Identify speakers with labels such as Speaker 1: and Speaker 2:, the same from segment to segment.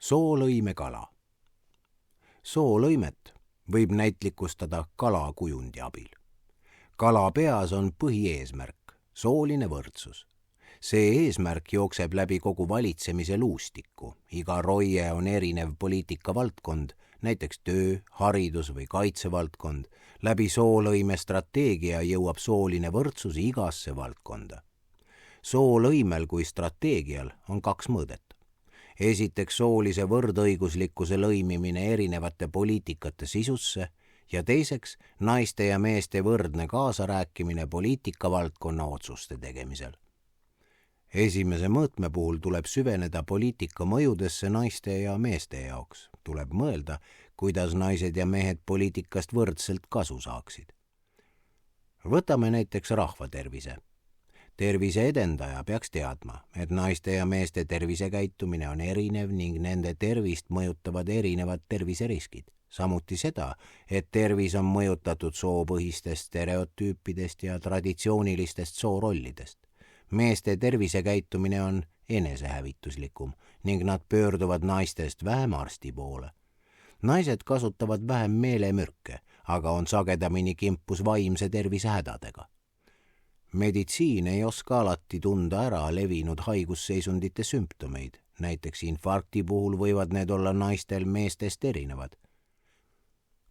Speaker 1: Soolõimekala. Soolõimet võib näitlikustada kalakujundi abil. Kala peas on põhieesmärk, sooline võrdsus. See eesmärk jookseb läbi kogu valitsemise luustikku. Iga roie on erinev poliitikavaldkond, näiteks töö, haridus või kaitsevaldkond. Läbi soolõime strateegia jõuab sooline võrdsus igasse valdkonda. Soolõimel kui strateegial on 2 mõõdet. Esiteks soolise võrdõiguslikkuse lõimimine erinevate poliitikate sisusse ja teiseks naiste ja meeste võrdne kaasarääkimine poliitikavaldkonna otsuste tegemisel. Esimese mõõtme puhul tuleb süveneda poliitika mõjudesse naiste ja meeste jaoks. Tuleb mõelda, kuidas naised ja mehed poliitikast võrdselt kasu saaksid. Võtame näiteks rahvatervise. Tervise edendaja peaks teadma, et naiste ja meeste tervisekäitumine on erinev ning nende tervist mõjutavad erinevad terviseriskid. Samuti seda, et tervis on mõjutatud soopõhistest stereotüüpidest ja traditsioonilistest soorollidest. Meeste tervisekäitumine on enesehävituslikum ning nad pöörduvad naistest vähem arsti poole. Naised kasutavad vähem meelemürke, aga on sagedamini kimpus vaimse tervise hädadega. Meditsiin ei oska alati tunda ära levinud haigusseisundite sümptomeid. Näiteks infarkti puhul võivad need olla naistel meestest erinevad.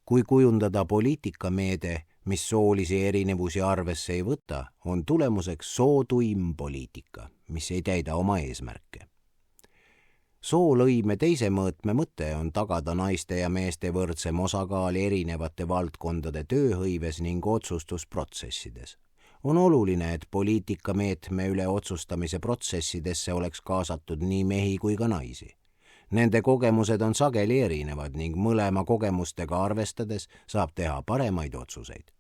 Speaker 1: Kui kujundada poliitikameede, mis soolisi erinevusi arvesse ei võta, on tulemuseks sootuim poliitika, mis ei täida oma eesmärke. Soolõime teise mõõtme mõte on tagada naiste ja meeste võrdsem osakaal erinevate valdkondade tööhõives ning otsustusprotsessides. On oluline, et poliitikameetme üle otsustamise protsessidesse oleks kaasatud nii mehi kui ka naisi. Nende kogemused on sageli erinevad ning mõlema kogemustega arvestades saab teha paremaid otsuseid.